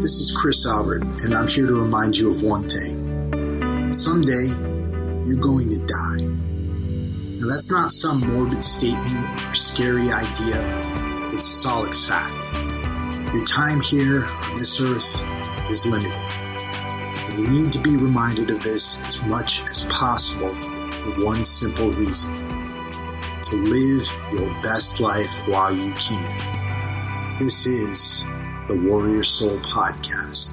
This is Chris Albert, and I'm here to remind you of one thing. Someday, you're going to die. Now, that's not some morbid statement or scary idea. It's a solid fact. Your time here on this earth is limited. And you need to be reminded of this as much as possible for one simple reason. To live your best life while you can. This is the Warrior Soul Podcast.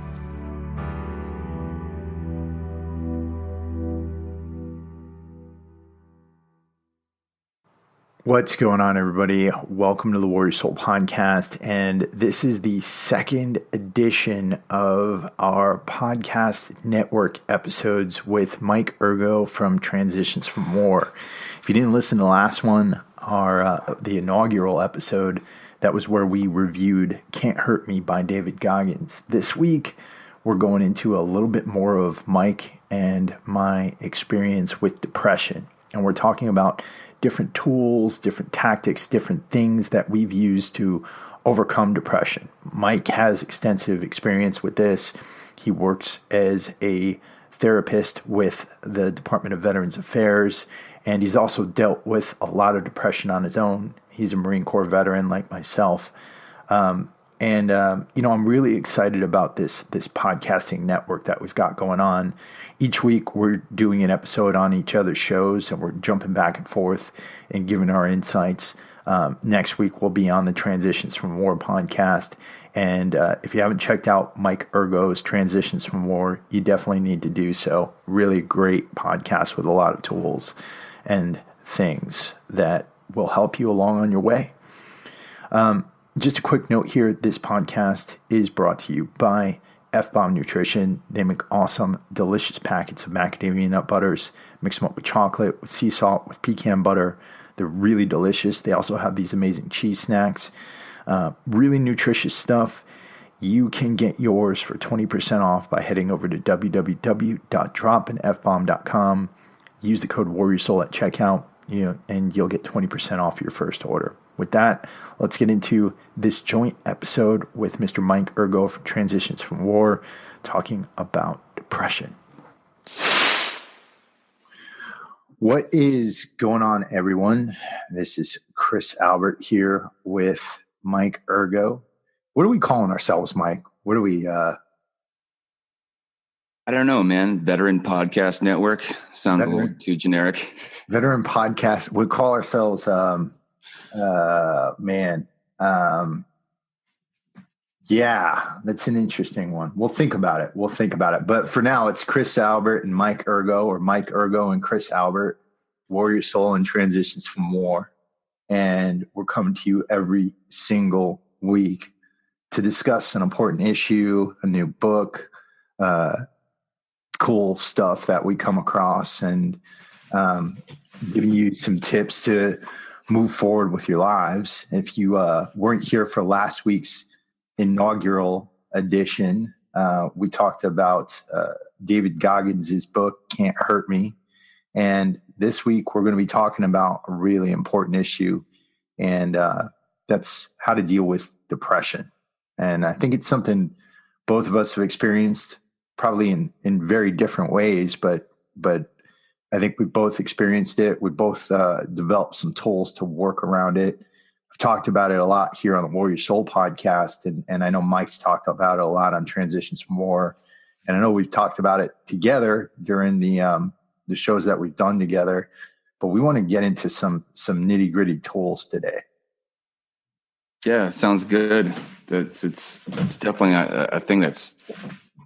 What's going on, everybody? Welcome to the Warrior Soul Podcast, and this is the second edition of our podcast network episodes with Mike Ergo from Transitions from War. If you didn't listen to the last one, the inaugural episode, that was where we reviewed Can't Hurt Me by David Goggins. This week, we're going into a little bit more of Mike and my experience with depression. And we're talking about different tools, different tactics, different things that we've used to overcome depression. Mike has extensive experience with this. He works as a therapist with the Department of Veterans Affairs, and he's also dealt with a lot of depression on his own. He's a Marine Corps veteran like myself. I'm really excited about this podcasting network that we've got going on. Each week we're doing an episode on each other's shows, and we're jumping back and forth and giving our insights. Next week we'll be on the Transitions from War podcast. And if you haven't checked out Mike Ergo's Transitions from War, you definitely need to do so. Really great podcast with a lot of tools and things that will help you along on your way. Just a quick note here, this podcast is brought to you by F-Bomb Nutrition. They make awesome, delicious packets of macadamia nut butters, mix them up with chocolate, with sea salt, with pecan butter. They're really delicious. They also have these amazing cheese snacks, really nutritious stuff. You can get yours for 20% off by heading over to www.dropinfbomb.com. Use the code WarriorSoul at checkout, and you'll get 20% off your first order. With that, let's get into this joint episode with Mr. Mike Ergo from Transitions from War, talking about depression. What is going on, everyone? This is Chris Albert here with Mike Ergo. What are we calling ourselves, Mike? What are we... I don't know, man. Veteran Podcast Network sounds a little too generic. Veteran Podcast. We call ourselves, yeah, that's an interesting one. We'll think about it. But for now, it's Chris Albert and Mike Ergo, or Mike Ergo and Chris Albert, Warrior Soul and Transitions from War. And we're coming to you every single week to discuss an important issue, a new book, cool stuff that we come across, and giving you some tips to move forward with your lives. If you weren't here for last week's inaugural edition, we talked about David Goggins' book, Can't Hurt Me. And this week we're going to be talking about a really important issue, and that's how to deal with depression. And I think it's something both of us have experienced, probably in very different ways, but I think we both experienced it. We both developed some tools to work around it. I've talked about it a lot here on the Warrior Soul podcast, and I know Mike's talked about it a lot on Transitions from War, and I know we've talked about it together during the shows that we've done together. But we want to get into some nitty gritty tools today. Yeah, sounds good. It's definitely a thing that's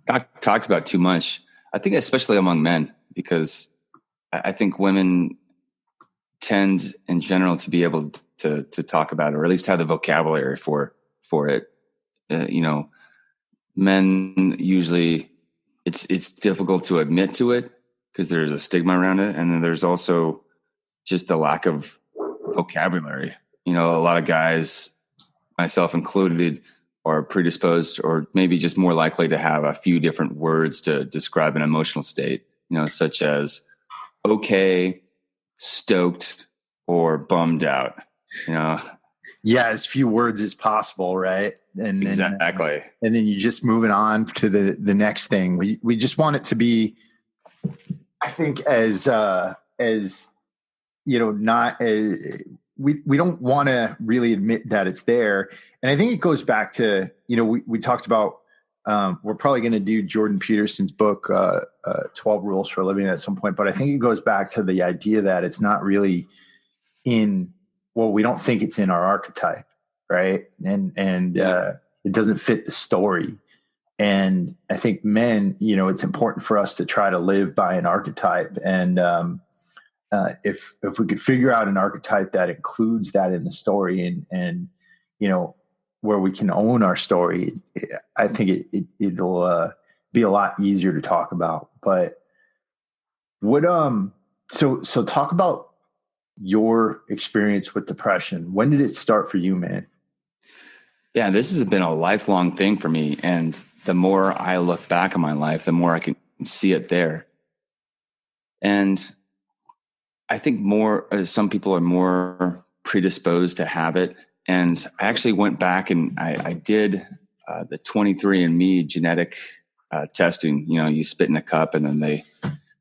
not talked about too much. I think especially among men, because I think women tend in general to be able to talk about it, or at least have the vocabulary for it. Men usually it's difficult to admit to it because there's a stigma around it. And then there's also just the lack of vocabulary. A lot of guys, myself included, are predisposed or maybe just more likely to have a few different words to describe an emotional state, such as okay, stoked, or bummed out. Yeah, as few words as possible, right? And Exactly. and then you just moving on to the next thing. We just want it to be, I think, as not as we don't want to really admit that it's there. And I think it goes back to, we talked about, we're probably going to do Jordan Peterson's book, 12 Rules for a Living at some point. But I think it goes back to the idea that it's not really we don't think it's in our archetype. Right. And it doesn't fit the story. And I think men, it's important for us to try to live by an archetype. And, if we could figure out an archetype that includes that in the story and where we can own our story, I think it'll be a lot easier to talk about. But so talk about your experience with depression. When did it start for you, man? Yeah, this has been a lifelong thing for me. And the more I look back on my life, the more I can see it there. And I think some people are more predisposed to have it. And I actually went back and I did the 23andMe genetic testing. You spit in a cup and then they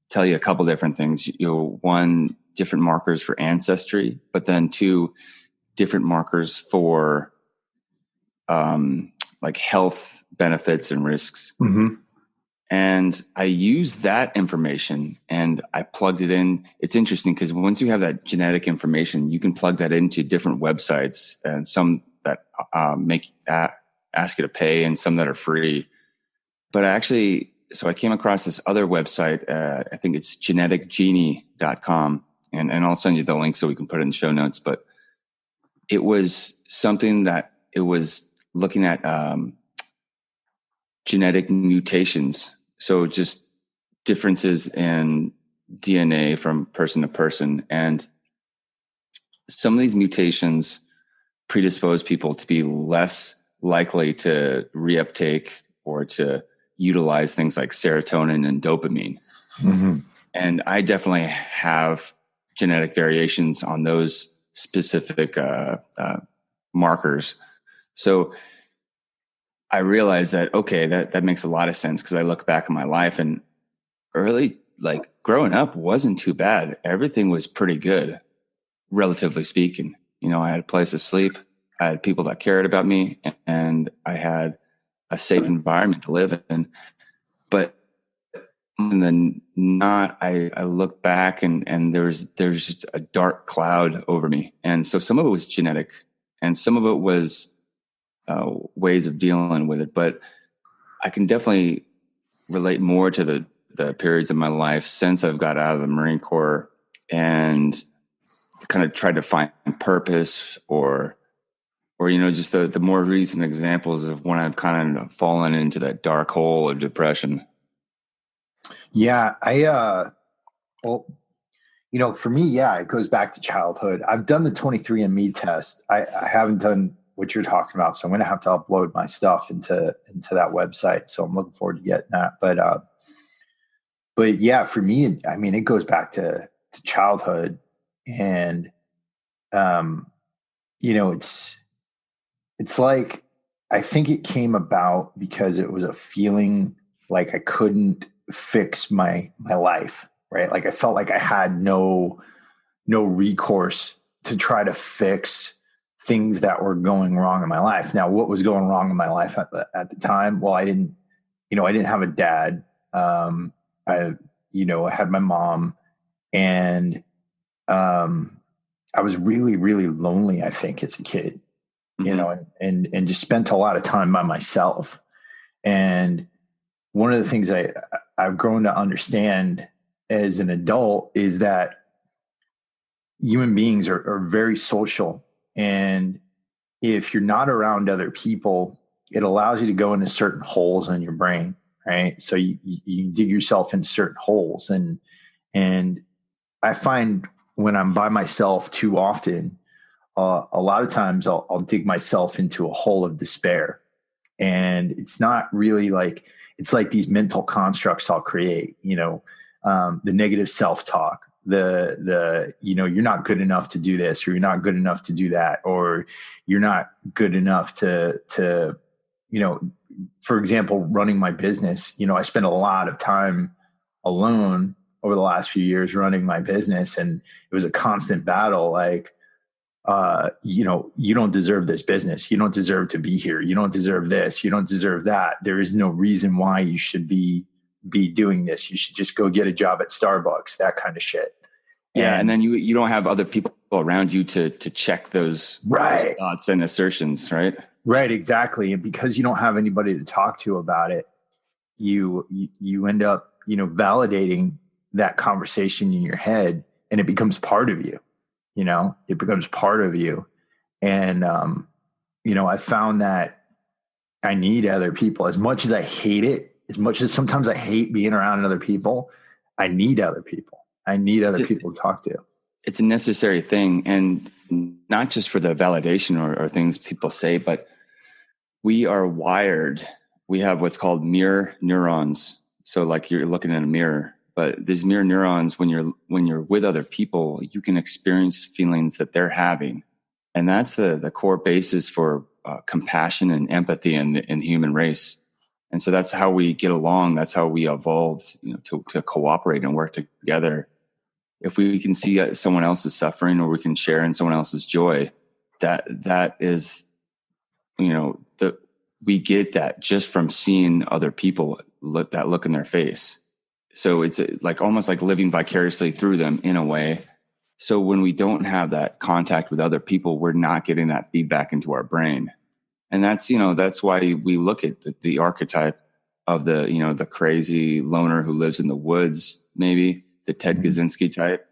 tell you a couple different things. One, different markers for ancestry, but then two, different markers for like health benefits and risks. Mm-hmm. And I used that information and I plugged it in. It's interesting because once you have that genetic information, you can plug that into different websites, and some that ask you to pay and some that are free. But so I came across this other website. I think it's geneticgenie.com. And I'll send you the link so we can put it in show notes. But it was something that it was looking at genetic mutations. So just differences in DNA from person to person. And some of these mutations predispose people to be less likely to reuptake or to utilize things like serotonin and dopamine. Mm-hmm. And I definitely have genetic variations on those specific markers. So I realized that, okay, that makes a lot of sense because I look back at my life and early, like growing up wasn't too bad. Everything was pretty good, relatively speaking. I had a place to sleep. I had people that cared about me and I had a safe environment to live in. But I look back and there's just a dark cloud over me. And so some of it was genetic and some of it was ways of dealing with it. But I can definitely relate more to the periods of my life since I've got out of the Marine Corps and kind of tried to find purpose or just the more recent examples of when I've kind of fallen into that dark hole of depression. Yeah, for me, it goes back to childhood. I've done the 23andMe test. I haven't done what you're talking about, so I'm going to have to upload my stuff into that website. So I'm looking forward to getting that. But yeah, for me, I mean, it goes back to childhood, and it's like I think it came about because it was a feeling like I couldn't fix my life, right? Like I felt like I had no recourse to try to fix things that were going wrong in my life. Now, what was going wrong in my life at the time? Well, I didn't have a dad. I had my mom, and I was really, really lonely, I think, as a kid, and just spent a lot of time by myself. And one of the things I've grown to understand as an adult is that human beings are very social. And if you're not around other people, it allows you to go into certain holes in your brain, right? So you dig yourself into certain holes. And I find when I'm by myself too often, a lot of times I'll dig myself into a hole of despair. And it's not really it's like these mental constructs I'll create, the negative self-talk, you're not good enough to do this, or you're not good enough to do that, or you're not good enough to, for example, running my business. I spent a lot of time alone over the last few years running my business, and it was a constant battle. Like, you don't deserve this business. You don't deserve to be here. You don't deserve this. You don't deserve that. There is no reason why you should be doing this. You should just go get a job at Starbucks, that kind of shit. Yeah. And then you don't have other people around you to check those thoughts and assertions, right? Right. Exactly. And because you don't have anybody to talk to about it, you end up, validating that conversation in your head, and it becomes part of you. It becomes part of you. And, I found that I need other people. As much as I hate it, as much as sometimes I hate being around other people, I need other people. I need other people to talk to. It's a necessary thing. And not just for the validation or things people say, but we are wired. We have what's called mirror neurons. So like you're looking in a mirror, but these mirror neurons, when you're with other people, you can experience feelings that they're having. And that's the core basis for compassion and empathy in the human race. And so that's how we get along. That's how we evolved, to cooperate and work together. If we can see someone else's suffering, or we can share in someone else's joy, that is, we get that just from seeing other people look in their face. So it's like almost like living vicariously through them in a way. So when we don't have that contact with other people, we're not getting that feedback into our brain. And that's why we look at the archetype of the crazy loner who lives in the woods, maybe the Ted Kaczynski type,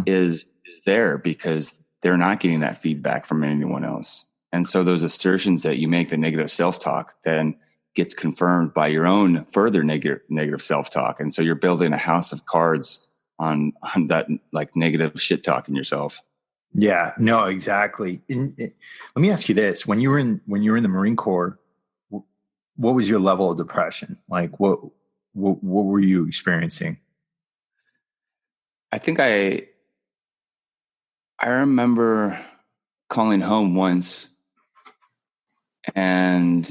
is there because they're not getting that feedback from anyone else. And so those assertions that you make, the negative self-talk, then gets confirmed by your own further negative self-talk. And so you're building a house of cards on that, like, negative shit talking yourself. Yeah, no, exactly. Let me ask you this: when you were in the Marine Corps, what was your level of depression? Like, what were you experiencing? I think I remember calling home once, and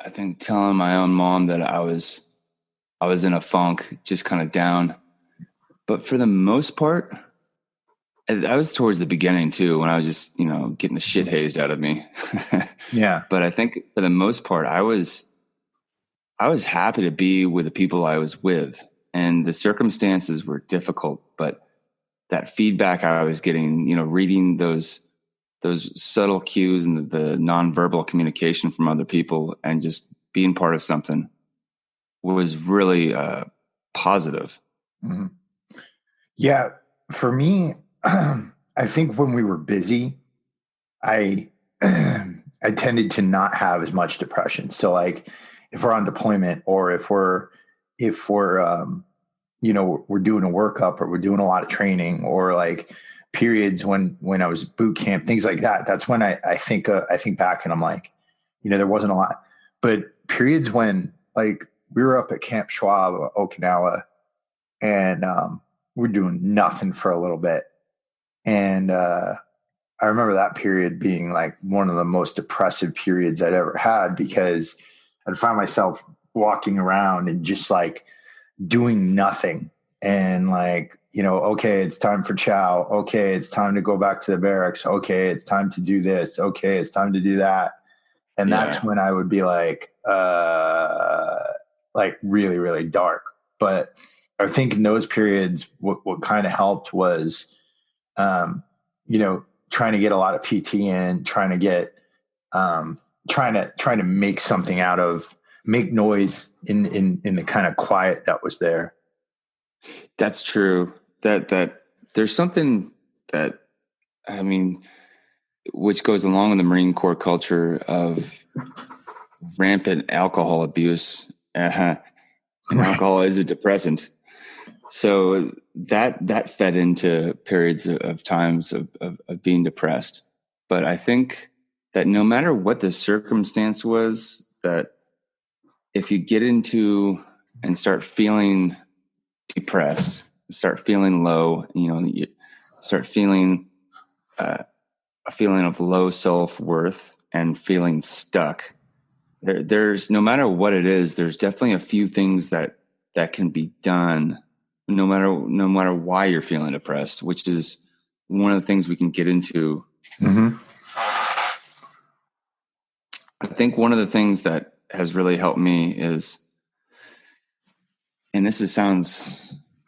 I think telling my own mom that I was in a funk, just kind of down. But for the most part, I was towards the beginning too, when I was just, getting the shit hazed out of me. Yeah. But I think for the most part, I was happy to be with the people I was with, and the circumstances were difficult, but that feedback I was getting, reading those subtle cues and the nonverbal communication from other people, and just being part of something, was really positive. Mm-hmm. Yeah. For me, I think when we were busy, I tended to not have as much depression. So like if we're on deployment, or if we're we're doing a workup, or we're doing a lot of training, or like periods when I was boot camp, things like that. That's when I think back and I'm like, there wasn't a lot, but periods when, like, we were up at Camp Schwab, Okinawa, and we're doing nothing for a little bit. And I remember that period being like one of the most depressive periods I'd ever had, because I'd find myself walking around and just like doing nothing. And like, okay, it's time for chow. Okay, it's time to go back to the barracks. Okay, it's time to do this. Okay, it's time to do that. And that's when I would be like really, really dark. But I think in those periods, what kind of helped was, trying to get a lot of PT in, trying to get, trying to make something make noise in the kind of quiet that was there. That's true. That there's something that, which goes along with the Marine Corps culture of rampant alcohol abuse. And alcohol is a depressant. So that fed into periods of times of being depressed. But I think that no matter what the circumstance was, that if you get into and start feeling depressed, start feeling low, you start feeling a feeling of low self-worth and feeling stuck. There's no matter what it is, there's definitely a few things that can be done no matter why you're feeling depressed, which is one of the things we can get into. Mm-hmm. I think one of the things that has really helped me is, and this is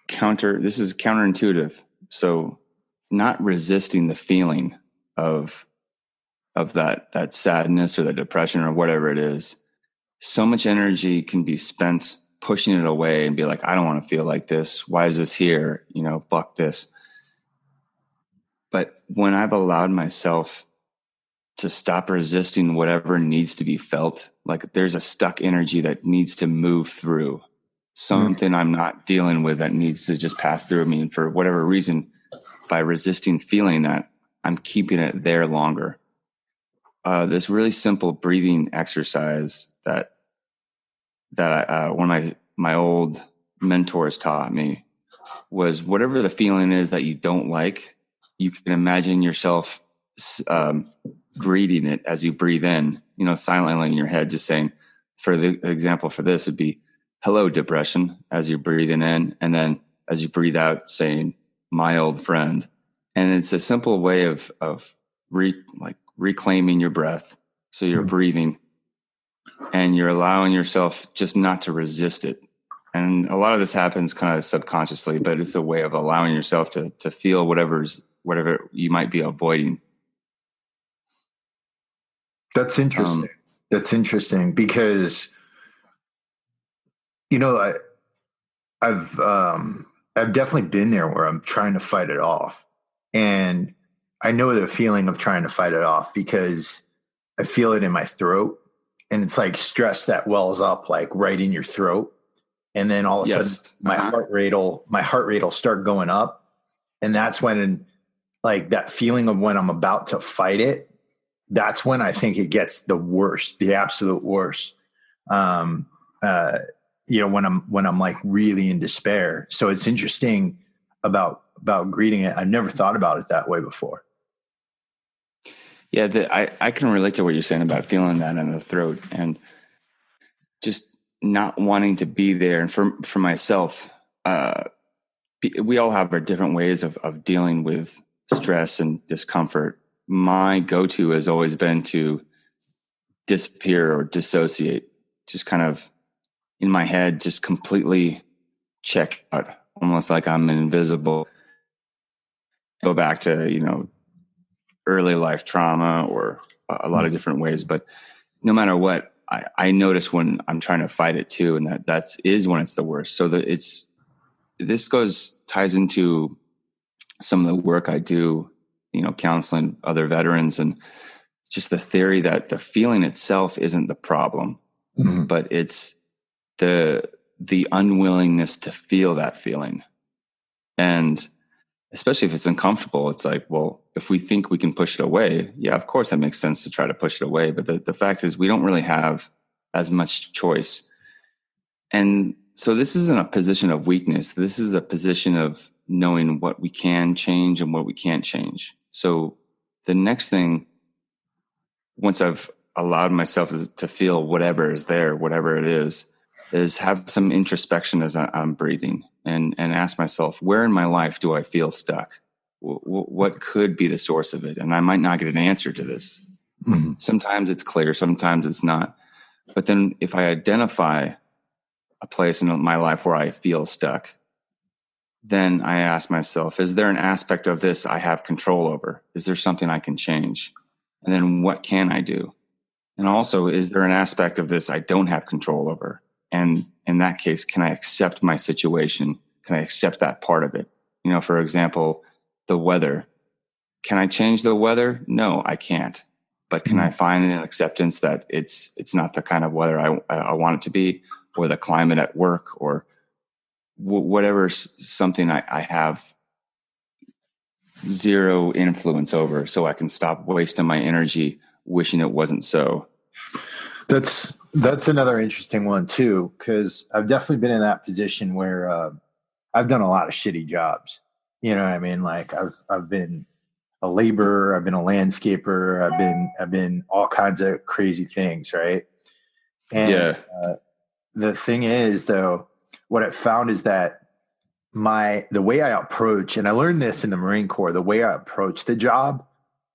counterintuitive. So not resisting the feeling of that sadness or the depression or whatever it is. So much energy can be spent pushing it away and be like, I don't want to feel like this. Why is this here? Fuck this. But when I've allowed myself to stop resisting whatever needs to be felt, like there's a stuck energy that needs to move through something I'm not dealing with that needs to just pass through me. And for whatever reason, by resisting feeling that, I'm keeping it there longer. This really simple breathing exercise that one of my old mentors taught me was, whatever the feeling is that you don't like, you can imagine yourself greeting it as you breathe in, silently in your head, just saying, for the example for this would be, hello, depression, as you're breathing in. And then as you breathe out, saying, my old friend. And it's a simple way of reclaiming your breath. So you're breathing and you're allowing yourself just not to resist it. And a lot of this happens kind of subconsciously, but it's a way of allowing yourself to feel whatever you might be avoiding. That's interesting. That's interesting because, I've definitely been there where I'm trying to fight it off. And I know the feeling of trying to fight it off because I feel it in my throat, and it's like stress that wells up like right in your throat. And then all of a sudden my heart rate will start going up. And that's when, like, that feeling of when I'm about to fight it, that's when I think it gets the worst, the absolute worst. When I'm like really in despair. So it's interesting about greeting it. I've never thought about it that way before. Yeah, I can relate to what you're saying about feeling that in the throat and just not wanting to be there. And for myself, we all have our different ways of dealing with stress and discomfort. My go-to has always been to disappear or dissociate, just kind of in my head, just completely check out, almost like I'm invisible. Go back to, early life trauma or a lot of different ways. But no matter what, I notice when I'm trying to fight it too. And that is when it's the worst. So this ties into some of the work I do, counseling other veterans, and just the theory that the feeling itself isn't the problem, but it's the unwillingness to feel that feeling. And especially if it's uncomfortable, it's like, well, if we think we can push it away, yeah, of course that makes sense to try to push it away. But the fact is we don't really have as much choice. And so this isn't a position of weakness. This is a position of knowing what we can change and what we can't change. So the next thing, once I've allowed myself to feel whatever is there, whatever it is have some introspection as I'm breathing and ask myself, where in my life do I feel stuck? What could be the source of it? And I might not get an answer to this. Mm-hmm. Sometimes it's clear, sometimes it's not. But then if I identify a place in my life where I feel stuck, then I ask myself, is there an aspect of this I have control over? Is there something I can change? And then what can I do? And also, is there an aspect of this I don't have control over? And in that case, can I accept my situation? Can I accept that part of it? For example, the weather. Can I change the weather? No, I can't. But can I find an acceptance that it's not the kind of weather I want it to be, or the climate at work, or whatever, something I have zero influence over, so I can stop wasting my energy wishing it wasn't so. That's another interesting one too, because I've definitely been in that position where I've done a lot of shitty jobs. You know what I mean? Like I've been a laborer, I've been a landscaper, I've been all kinds of crazy things, right? And Yeah. the thing is, though, what I found is that the way I approach, and I learned this in the Marine Corps, the way I approach the job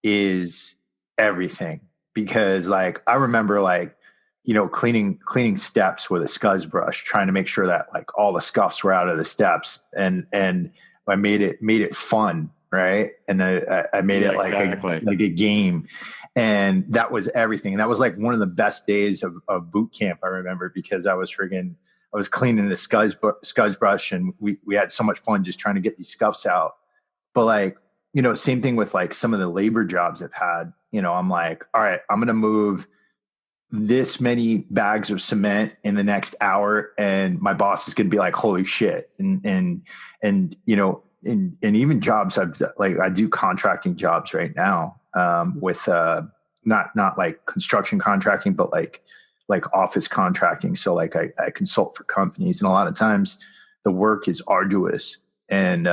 is everything. Because like I remember like, you know, cleaning steps with a scuzz brush, trying to make sure that like all the scuffs were out of the steps, and I made it fun, right? And I made it like exactly. like a game, and that was everything. And that was like one of the best days of boot camp, I remember, because I was cleaning the scuzz brush, and we had so much fun just trying to get these scuffs out. But like, you know, same thing with like some of the labor jobs I've had. You know, I'm like, all right, I'm going to move this many bags of cement in the next hour, and my boss is going to be like, holy shit. And you know, and even jobs I do contracting jobs right now, with, not like construction contracting, but like office contracting. So like I consult for companies, and a lot of times the work is arduous. And,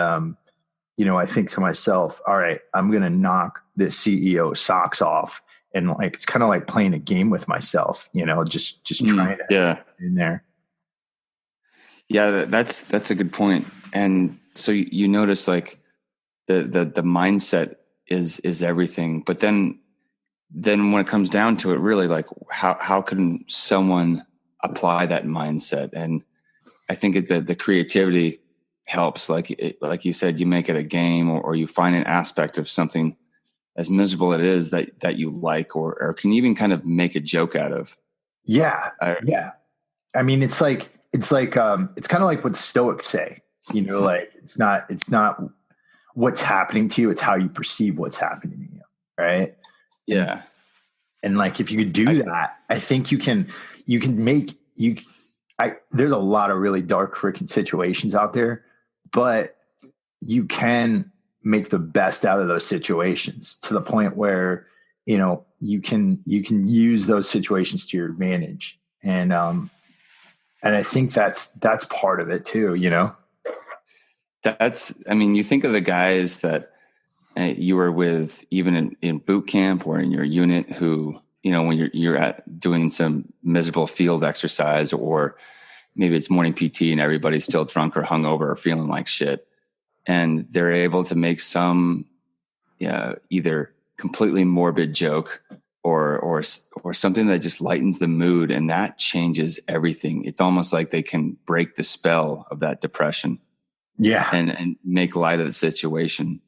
you know, I think to myself, all right, I'm going to knock this CEO socks off. And like, it's kind of like playing a game with myself, you know, just trying to get in there. Yeah, that's a good point. And so you notice like the mindset is everything. But then when it comes down to it, really, like how can someone apply that mindset? And I think the creativity helps. Like you said, you make it a game, or you find an aspect of something as miserable it is that you like, or can you even kind of make a joke out of. Yeah. Yeah. I mean, it's kind of like what the Stoics say, you know, like it's not what's happening to you, it's how you perceive what's happening to you. Right. Yeah. And like, if you could do that, I think you can there's a lot of really dark freaking situations out there, but you can make the best out of those situations to the point where, you know, you can use those situations to your advantage. And I think that's part of it too, you know? I mean, you think of the guys that you were with, even in boot camp or in your unit, who, you know, when you're doing some miserable field exercise, or maybe it's morning PT and everybody's still drunk or hungover or feeling like shit, and they're able to make some, either completely morbid joke or something that just lightens the mood, and that changes everything. It's almost like they can break the spell of that depression. Yeah. And make light of the situation.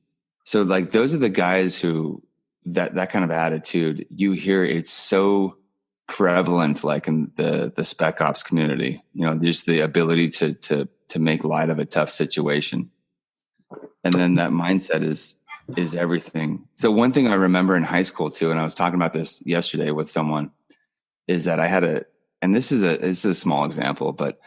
So like, those are the guys who that kind of attitude, you hear it's so prevalent, like in the spec ops community, you know, just the ability to make light of a tough situation. And then that mindset is everything. So one thing I remember in high school too, and I was talking about this yesterday with someone, is that I had and this is a small example, but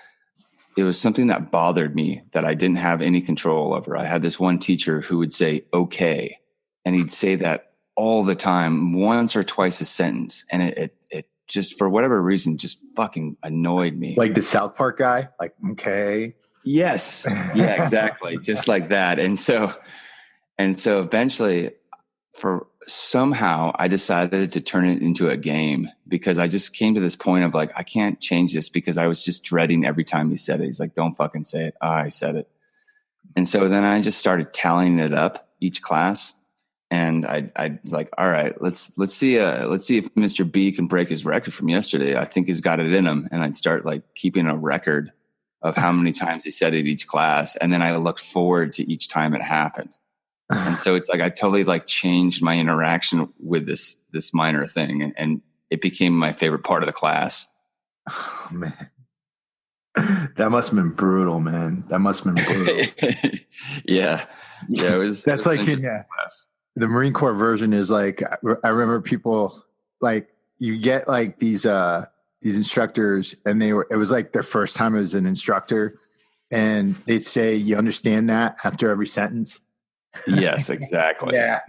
it was something that bothered me that I didn't have any control over. I had this one teacher who would say, okay. And he'd say that all the time, once or twice a sentence. And it just, for whatever reason, just fucking annoyed me. Like the South Park guy, like, okay. Yes. Yeah, exactly. Just like that. And so eventually, somehow I decided to turn it into a game, because I just came to this point of like, I can't change this, because I was just dreading every time he said it. He's like, don't fucking say it. I said it. And so then I just started tallying it up each class. And I like, all right, let's see if Mr. B can break his record from yesterday. I think he's got it in him. And I'd start like keeping a record of how many times he said it each class. And then I looked forward to each time it happened. And so it's like, I totally like changed my interaction with this minor thing, and it became my favorite part of the class. Oh man, that must've been brutal, man. That must've been brutal. Yeah. It was, that's like in the Marine Corps version is like, I remember people like, you get like these instructors, and it was like their first time as an instructor, and they'd say, you understand that, after every sentence. Yes, exactly. Yeah.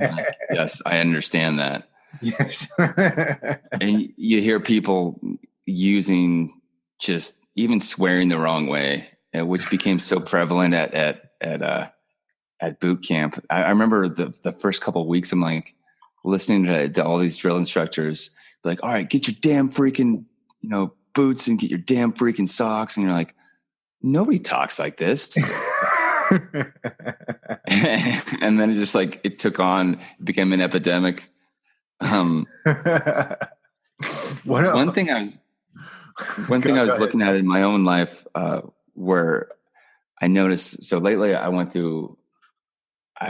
Yes, I understand that. Yes. And you hear people using, just even swearing the wrong way. which became so prevalent at boot camp. I remember the first couple of weeks, I'm like listening to all these drill instructors be like, all right, get your damn freaking, boots and get your damn freaking socks. And you're like, nobody talks like this. And then it took on, it became an epidemic. One thing I was looking at in my own life, where I noticed, so lately I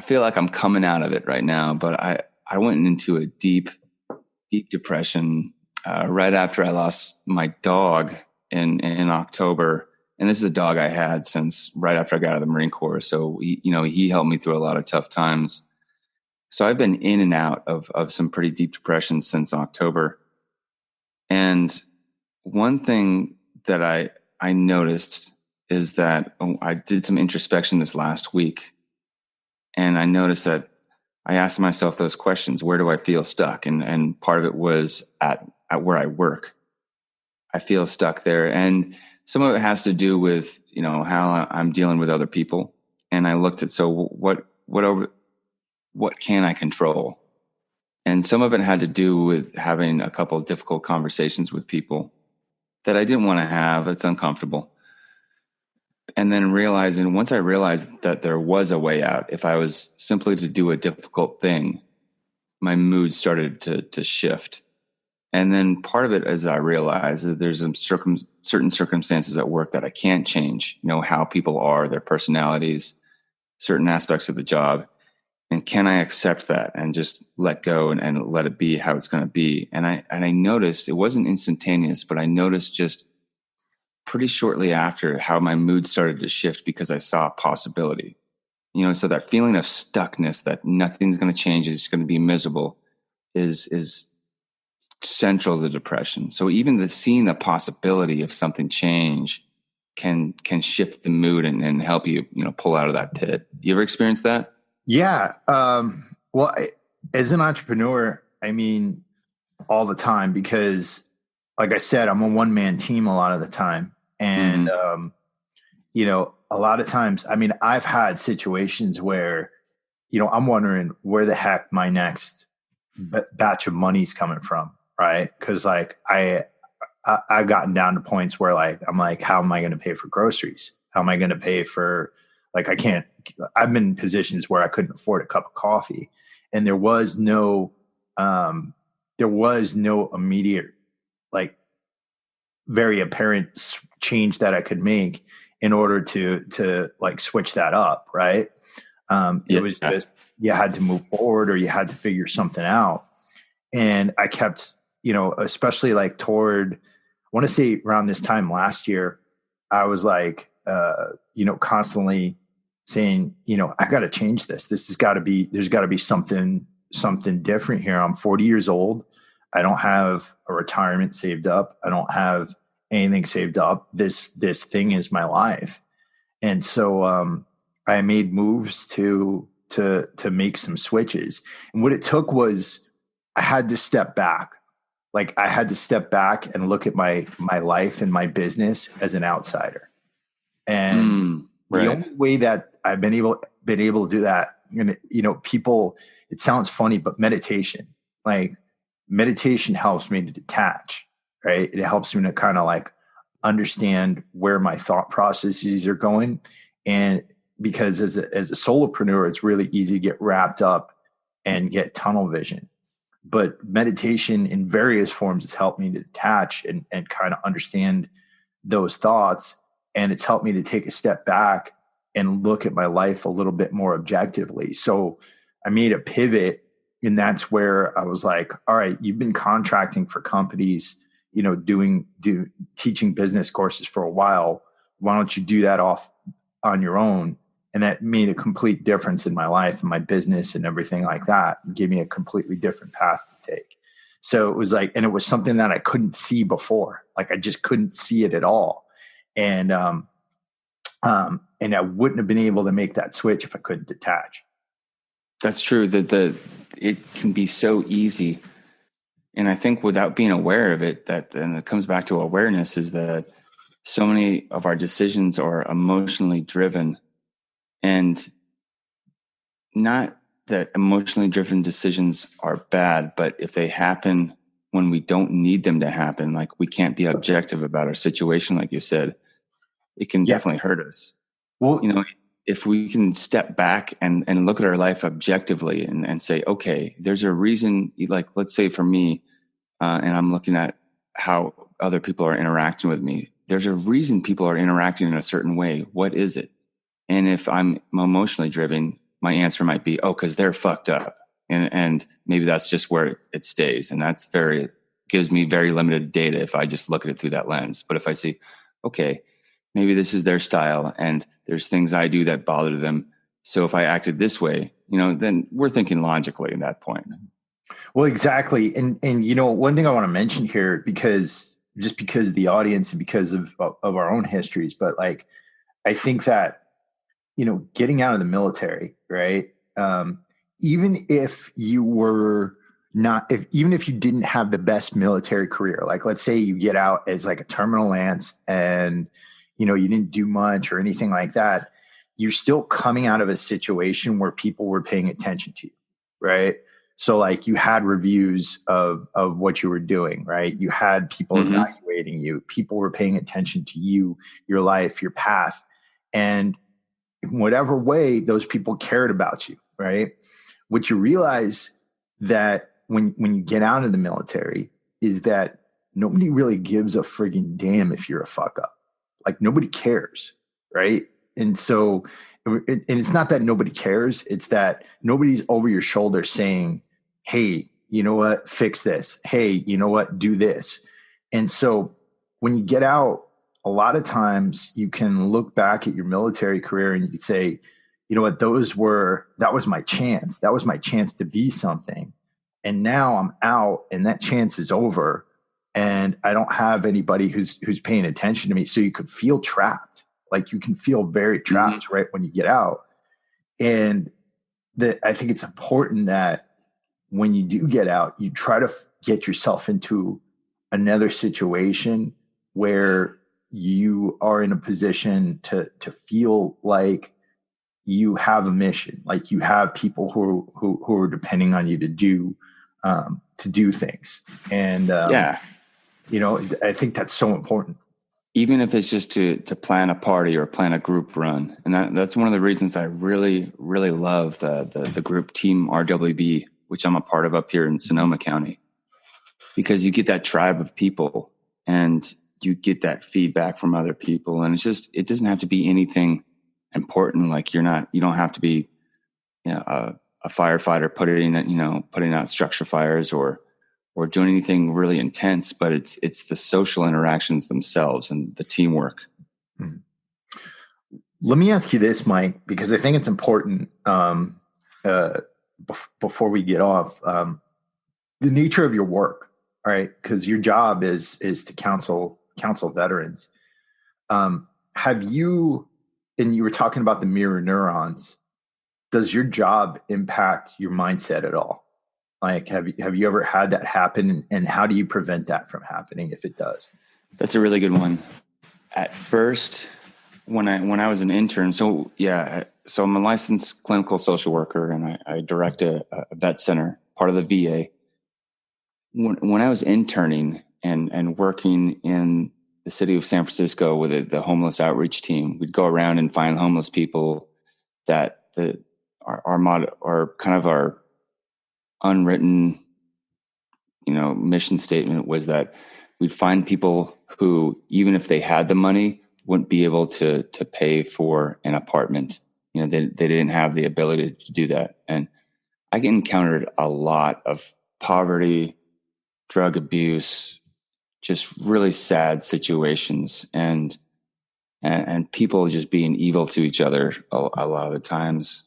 feel like I'm coming out of it right now, but I went into a deep depression, right after I lost my dog in October. And this is a dog I had since right after I got out of the Marine Corps. So he helped me through a lot of tough times. So I've been in and out of some pretty deep depression since October. And one thing that I noticed is that I did some introspection this last week. And I noticed that I asked myself those questions. Where do I feel stuck? And part of it was at where I work. I feel stuck there. And some of it has to do with, how I'm dealing with other people. And I looked at, so what can I control? And some of it had to do with having a couple of difficult conversations with people that I didn't want to have. It's uncomfortable. And then once I realized that there was a way out, if I was simply to do a difficult thing, my mood started to shift. And then part of it, as I realized, that there's some certain circumstances at work that I can't change, how people are, their personalities, certain aspects of the job. And can I accept that and just let go and let it be how it's going to be? And I noticed, it wasn't instantaneous, but I noticed just pretty shortly after how my mood started to shift because I saw a possibility. So that feeling of stuckness, that nothing's going to change, it's going to be miserable, is central to depression. So even seeing the possibility of something change can shift the mood and help you, pull out of that pit. You ever experienced that? Yeah. Well, as an entrepreneur, all the time, because like I said, I'm a one-man team a lot of the time. And, a lot of times, I've had situations where, I'm wondering where the heck my next batch of money's coming from. Right. Cause I've gotten down to points where I'm like, how am I going to pay for groceries? How am I going to pay for, I've been in positions where I couldn't afford a cup of coffee, and there was no immediate, very apparent change that I could make in order to switch that up. Right. It was just, you had to move forward or you had to figure something out. And I kept, especially toward, I want to say around this time last year, I was constantly saying, I got to change this. There's got to be something different here. I'm 40 years old. I don't have a retirement saved up. I don't have anything saved up. This thing is my life. And so, I made moves to make some switches. And what it took was, I had to step back. I had to step back and look at my life and my business as an outsider. And the only way that I've been able to do that, people, it sounds funny, but meditation helps me to detach, right? It helps me to kind of understand where my thought processes are going. And because as a solopreneur, it's really easy to get wrapped up and get tunnel vision. But meditation in various forms has helped me to detach and kind of understand those thoughts. And it's helped me to take a step back and look at my life a little bit more objectively. So I made a pivot, and that's where I was like, all right, you've been contracting for companies, teaching business courses for a while. Why don't you do that on your own? And that made a complete difference in my life and my business and everything like that. It gave me a completely different path to take. So it was and it was something that I couldn't see before. I just couldn't see it at all. And I wouldn't have been able to make that switch if I couldn't detach. That's true. That it can be so easy. And I think without being aware of it, and it comes back to awareness, is that so many of our decisions are emotionally driven, and not that emotionally driven decisions are bad, but if they happen when we don't need them to happen, like we can't be objective about our situation, like you said, it can Yeah. definitely hurt us. Well, You know, if we can step back and look at our life objectively and say, okay, there's a reason, like, let's say for me, and I'm looking at how other people are interacting with me. There's a reason people are interacting in a certain way. What is it? And if I'm emotionally driven, my answer might be, oh, because they're fucked up. And maybe that's just where it stays. And that's gives me very limited data if I just look at it through that lens. But if I see, okay, maybe this is their style and there's things I do that bother them. So if I acted this way, then we're thinking logically at that point. well, exactly. And one thing I want to mention here, because the audience and because of our own histories, but like, I think that, getting out of the military, right? Even if you were not, even if you didn't have the best military career, like let's say you get out as like a terminal lance and, you didn't do much or anything like that, you're still coming out of a situation where people were paying attention to you, right? So like you had reviews of what you were doing, right? You had people evaluating you. People were paying attention to you, your life, your path. And in whatever way, those people cared about you, right? What you realize that when you get out of the military is that nobody really gives a friggin' damn if you're a fuck up. Like nobody cares, right? And so, and it's not that nobody cares. It's that nobody's over your shoulder saying, hey, you know what? Fix this. Hey, you know what? Do this. And so when you get out, a lot of times you can look back at your military career and you could say, you know what? That was my chance. That was my chance to be something. And now I'm out and that chance is over. And I don't have anybody who's paying attention to me. So you could feel trapped. Like you can feel very trapped right when you get out. And I think it's important that when you do get out, you try to get yourself into another situation where you are in a position to feel like you have a mission, like you have people who are depending on you to do things. And I think that's so important. Even if it's just to plan a party or plan a group run. And that's one of the reasons I really, really love the group Team RWB, which I'm a part of up here in Sonoma County, because you get that tribe of people and you get that feedback from other people. And it doesn't have to be anything important. Like you don't have to be a firefighter putting out structure fires or doing anything really intense, but it's the social interactions themselves and the teamwork. Let me ask you this, Mike, because I think it's important before we get off, the nature of your work, right? Because your job is to counsel veterans. Have you, and you were talking about the mirror neurons, does your job impact your mindset at all? Like, have you ever had that happen, and how do you prevent that from happening if it does? That's a really good one. At first, when I was an intern, so I'm a licensed clinical social worker, and I direct a vet center, part of the VA. When I was interning and working in the city of San Francisco with the homeless outreach team, we'd go around and find homeless people that our kind of our unwritten, mission statement was that we'd find people who, even if they had the money, wouldn't be able to pay for an apartment. They didn't have the ability to do that. And I encountered a lot of poverty, drug abuse, just really sad situations, and people just being evil to each other a lot of the times,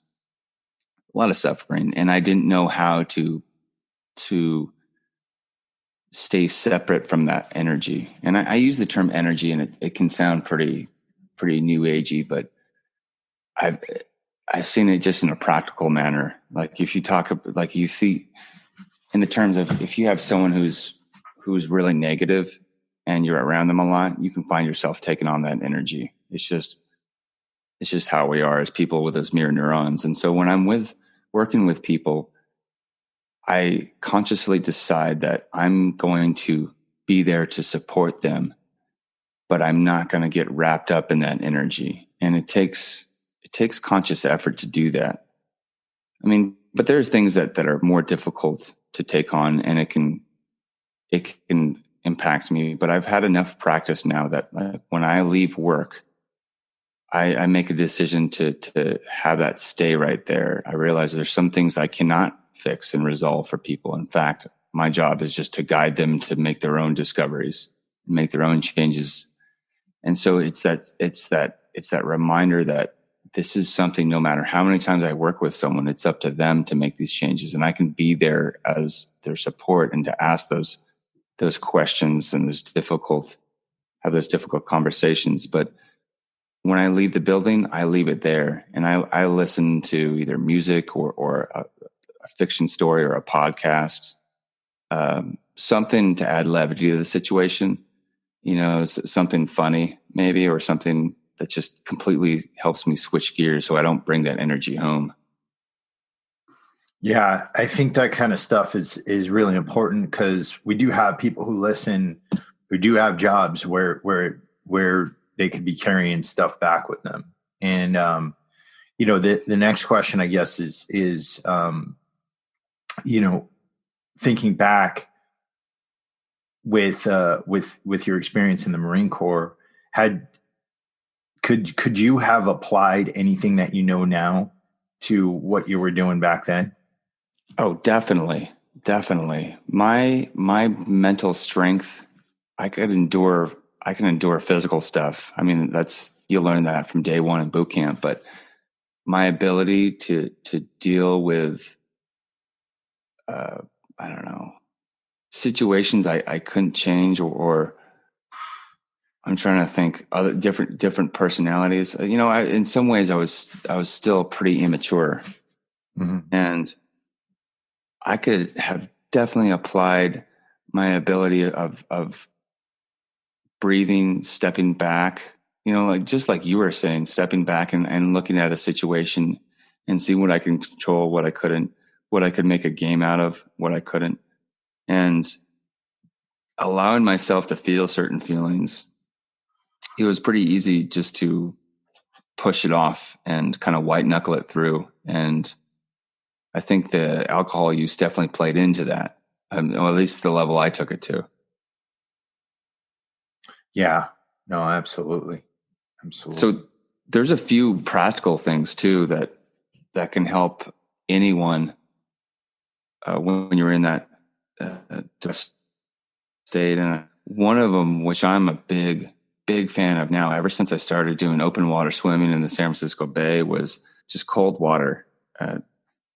a lot of suffering. And I didn't know how to stay separate from that energy. And I use the term energy, and it can sound pretty new agey, but I've seen it just in a practical manner. Like if you talk, like you see in the terms of, if you have someone who's really negative and you're around them a lot, you can find yourself taking on that energy. It's just how we are as people with those mirror neurons. And so when I'm working with people, I consciously decide that I'm going to be there to support them, but I'm not going to get wrapped up in that energy. And it takes conscious effort to do that. I mean, but there's things that are more difficult to take on, and it can impact me. But I've had enough practice now that when I leave work, I make a decision to have that stay right there. I realize there's some things I cannot fix and resolve for people. In fact, my job is just to guide them to make their own discoveries, make their own changes. And so it's that reminder that this is something, no matter how many times I work with someone, it's up to them to make these changes. And I can be there as their support and to ask those questions and have those difficult conversations. But when I leave the building, I leave it there, and I listen to either music or a fiction story or a podcast, something to add levity to the situation, something funny maybe, or something that just completely helps me switch gears so I don't bring that energy home. Yeah, I think that kind of stuff is really important, because we do have people who listen who do have jobs where they could be carrying stuff back with them. And the next question, I guess, is thinking back with your experience in the Marine Corps, could you have applied anything that you know now to what you were doing back then? Oh, definitely. My mental strength, I can endure physical stuff. I mean, you learn that from day one in boot camp, but my ability to deal with, I don't know, situations I couldn't change, or I'm trying to think other different personalities. In some ways I was still pretty immature, mm-hmm. and I could have definitely applied my ability of breathing, stepping back, just like you were saying, stepping back and looking at a situation and seeing what I can control, what I couldn't, what I could make a game out of, what I couldn't, and allowing myself to feel certain feelings. It was pretty easy just to push it off and kind of white knuckle it through. And I think the alcohol use definitely played into that, or at least the level I took it to. Yeah, no, absolutely. So there's a few practical things too that can help anyone when you're in that state. And one of them, which I'm a big fan of now, ever since I started doing open water swimming in the San Francisco Bay, was just cold water.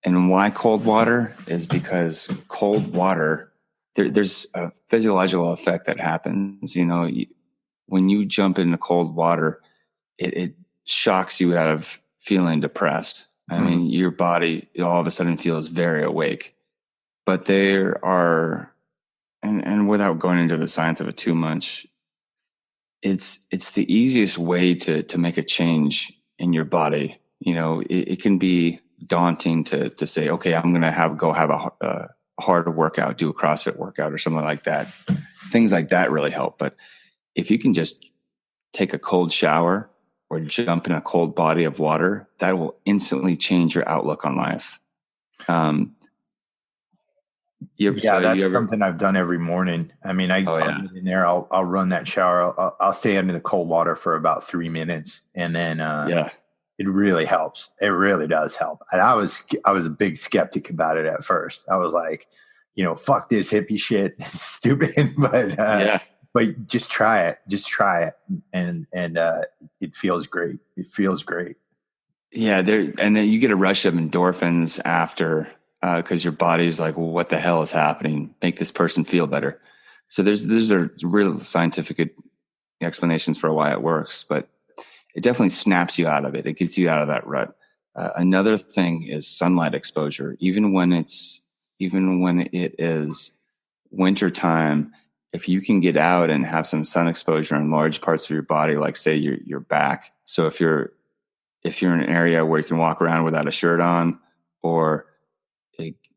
And why cold water is because cold water, there's a physiological effect that happens. When you jump into cold water, it shocks you out of feeling depressed. I mean, your body all of a sudden feels very awake. But there are, and without going into the science of it too much, it's the easiest way to make a change in your body. It can be daunting to say, okay, I'm going to go have a hard workout, do a CrossFit workout or something like that. Things like that really help. But if you can just take a cold shower or jump in a cold body of water, that will instantly change your outlook on life. That's something I've done every morning. I mean, I'll get in there, I'll run that shower. I'll stay under the cold water for about 3 minutes, and then it really helps. It really does help. And I was a big skeptic about it at first. I was like, fuck this hippie shit, it's stupid. But just try it, and it feels great. Yeah, and then you get a rush of endorphins after. Because your body's like, well, what the hell is happening? Make this person feel better. So there's real scientific explanations for why it works, but it definitely snaps you out of it. It gets you out of that rut. Another thing is sunlight exposure. Even when it is wintertime if you can get out and have some sun exposure in large parts of your body, like say your back. So if you're in an area where you can walk around without a shirt on, or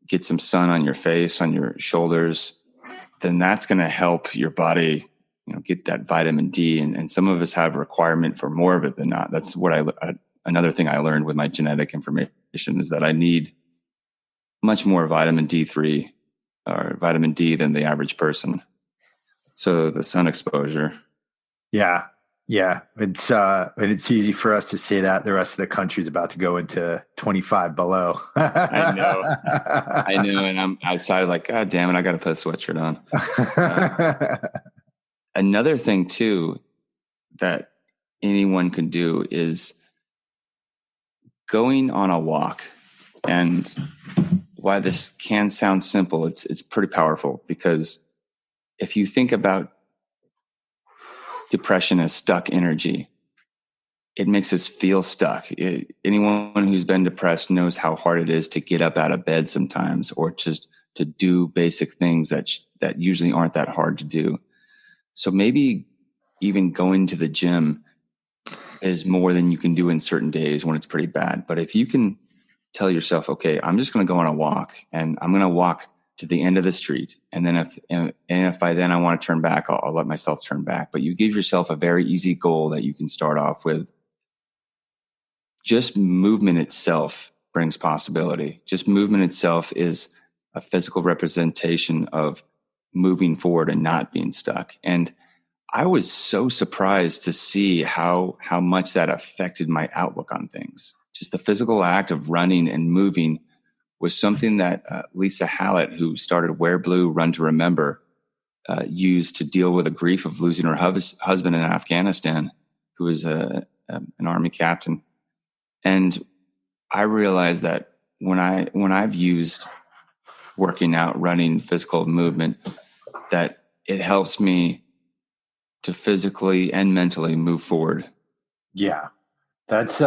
get some sun on your face, on your shoulders, then that's going to help your body, get that vitamin D. And some of us have a requirement for more of it than not. That's what another thing I learned with my genetic information is that I need much more vitamin D3 or vitamin D than the average person. So the sun exposure. Yeah. Yeah. It's easy for us to say that. The rest of the country is about to go into 25 below. I know. And I'm outside like, God damn it, I got to put a sweatshirt on. Another thing too, that anyone can do is going on a walk. And why this can sound simple, it's pretty powerful, because if you think about depression as stuck energy, it makes us feel stuck. Anyone who's been depressed knows how hard it is to get up out of bed sometimes, or just to do basic things that usually aren't that hard to do. So maybe even going to the gym is more than you can do in certain days when it's pretty bad. But if you can tell yourself, okay, I'm just going to go on a walk, and I'm going to walk to the end of the street. And then if by then I want to turn back, I'll let myself turn back. But you give yourself a very easy goal that you can start off with. Just movement itself brings possibility. Just movement itself is a physical representation of moving forward and not being stuck. And I was so surprised to see how much that affected my outlook on things. Just the physical act of running and moving was something that Lisa Hallett, who started Wear Blue, Run to Remember, used to deal with the grief of losing her husband in Afghanistan, who was an Army captain. And I realized that when I've used working out, running, physical movement, that it helps me to physically and mentally move forward. Yeah, that's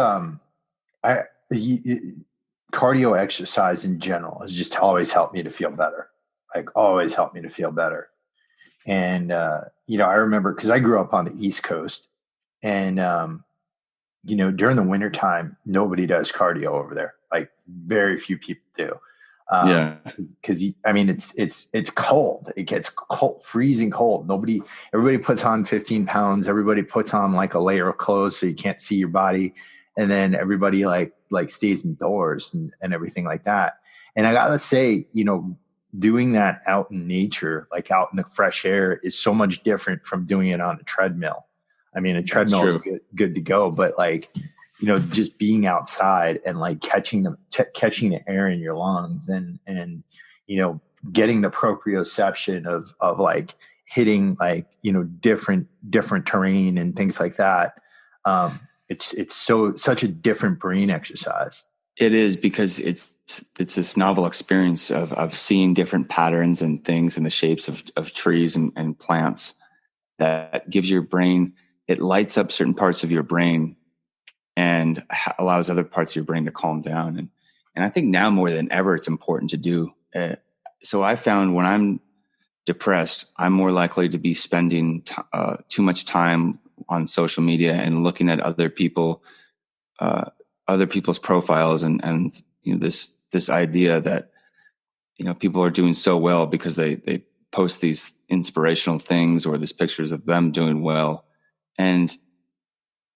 cardio exercise in general has just always helped me to feel better. Like always helped me to feel better. And I remember, because I grew up on the East Coast, and during the wintertime, nobody does cardio over there. Like very few people do. Because it's cold. It gets cold, freezing cold. Everybody puts on 15 pounds. Everybody puts on like a layer of clothes so you can't see your body. And then everybody like stays indoors and everything like that. And I gotta say, doing that out in nature, like out in the fresh air, is so much different from doing it on a treadmill. I mean, a treadmill is good to go, but just being outside and like catching the air in your lungs and getting the proprioception of like hitting like different terrain and things like that. It's such a different brain exercise. It is, because it's this novel experience of seeing different patterns and things in the shapes of trees and plants that gives your brain, it lights up certain parts of your brain and allows other parts of your brain to calm down. And I think now more than ever, it's important to do. So I found when I'm depressed, I'm more likely to be spending too much time on social media and looking at other people's profiles and this idea that people are doing so well because they post these inspirational things or these pictures of them doing well, and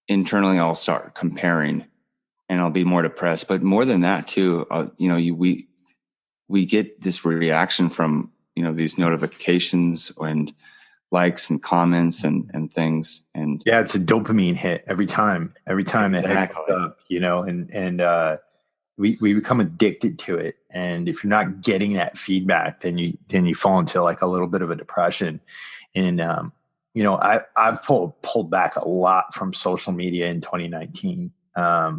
internally I'll start comparing and I'll be more depressed. But more than that too, we get this reaction from these notifications and likes and comments and things. And yeah, it's a dopamine hit every time exactly. It hits up, and we become addicted to it. And if you're not getting that feedback, then you fall into like a little bit of a depression. And I've pulled back a lot from social media in 2019. I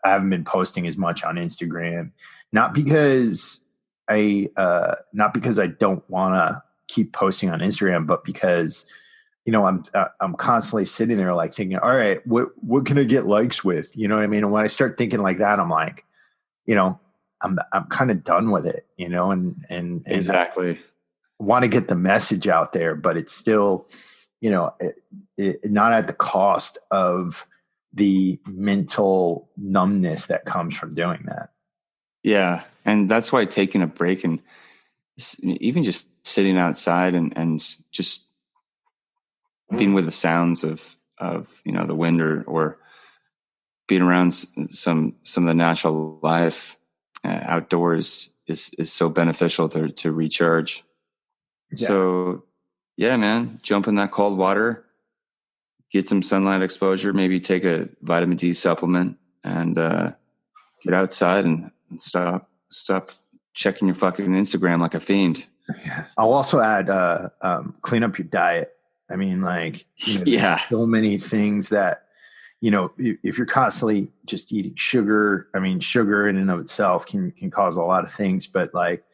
haven't been posting as much on Instagram, not because I don't want to keep posting on Instagram, but because I'm constantly sitting there like thinking, all right, what can I get likes with? You know what I mean? And when I start thinking like that, I'm like, I'm kind of done with it, and exactly. want to get the message out there, but it's still, not at the cost of the mental numbness that comes from doing that. Yeah. And that's why taking a break and even just sitting outside and just being with the sounds of the wind or being around some of the natural life outdoors is so beneficial to recharge. Yeah. So yeah, man, jump in that cold water, get some sunlight exposure, maybe take a vitamin D supplement, and get outside and stop checking your fucking Instagram like a fiend. Yeah. I'll also add clean up your diet. I mean, so many things that, if you're constantly just eating sugar, I mean, sugar in and of itself can cause a lot of things, but like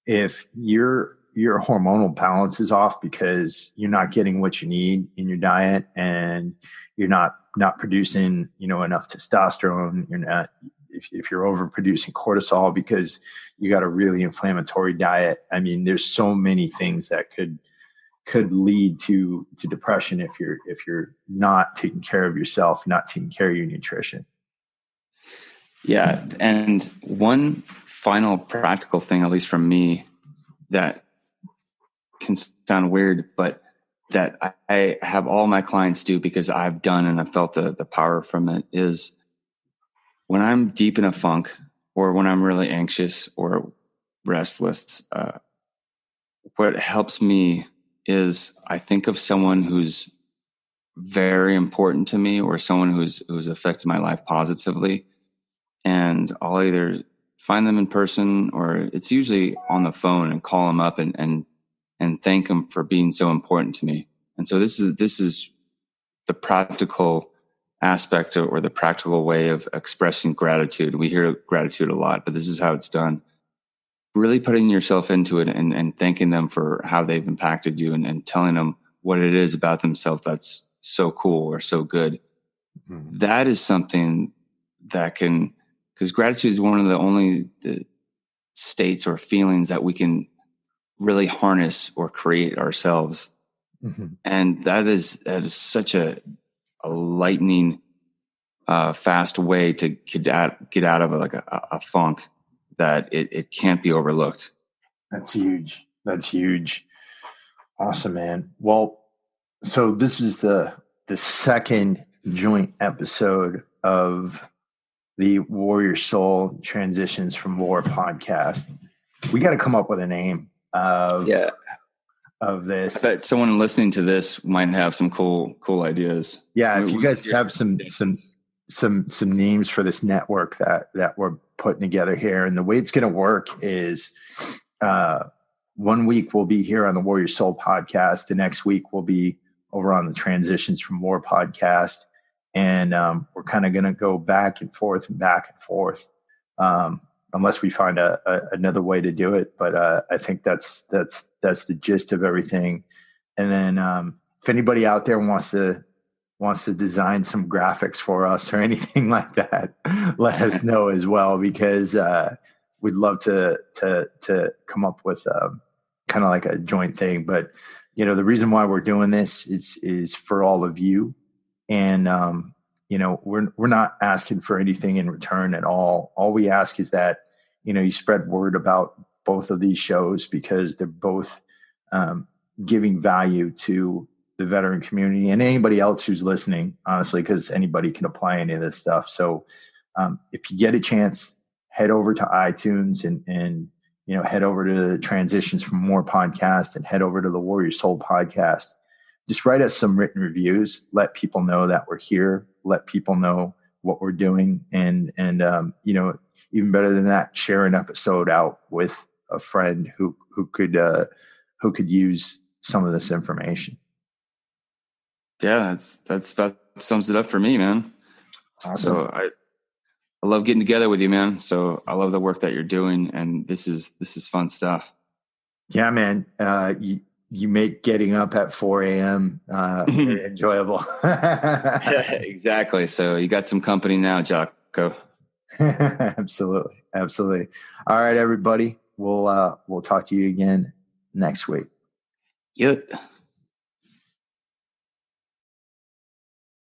if your hormonal balance is off because you're not getting what you need in your diet and you're not producing, enough testosterone, if you're overproducing cortisol because you got a really inflammatory diet. I mean, there's so many things that could lead to depression if you're not taking care of yourself, not taking care of your nutrition. Yeah. And one final practical thing, at least from me, that can sound weird, but that I have all my clients do because I've done and I felt the power from it, is when I'm deep in a funk or when I'm really anxious or restless, what helps me is I think of someone who's very important to me or someone who's affected my life positively. And I'll either find them in person or it's usually on the phone and call them up and thank them for being so important to me. And so this is the practical aspect or the practical way of expressing gratitude. We hear gratitude a lot, but this is how it's done. Really putting yourself into it and thanking them for how they've impacted you and telling them what it is about themselves that's so cool or so good. Mm-hmm. That is something that because gratitude is one of the only states or feelings that we can really harness or create ourselves. Mm-hmm. And that is such a lightning, fast way to get out of a funk that it can't be overlooked. That's huge. Awesome, man. Well, so this is the second joint episode of the Warrior Soul Transitions from War podcast. We got to come up with a name of this. I bet someone listening to this might have some cool ideas. Yeah, if you guys have some names for this network that we're putting together here, and the way it's going to work is 1 week we'll be here on the Warrior Soul podcast. The next week we'll be over on the Transitions from War podcast, and we're kind of going to go back and forth, unless we find another way to do it. But I think that's the gist of everything. And then if anybody out there wants to design some graphics for us or anything like that, let us know as well, because we'd love to come up with kind of like a joint thing. But the reason why we're doing this is for all of you, and we're not asking for anything in return at all. All we ask is that you spread word about both of these shows, because they're both giving value to the veteran community and anybody else who's listening, honestly, because anybody can apply any of this stuff. So if you get a chance, head over to iTunes and head over to the Transitions from More podcast and head over to the Warrior Soul podcast. Just write us some written reviews. Let people know that we're here. Let people know what we're doing. And even better than that, share an episode out with a friend who could use some of this information. Yeah, that's about sums it up for me, man. Awesome. So I love getting together with you, man. So I love the work that you're doing, and this is fun stuff. Yeah, man. You make getting up at 4 a.m. Very enjoyable. Yeah, exactly. So you got some company now, Jocko. Absolutely. All right, everybody. We'll talk to you again next week. Yep.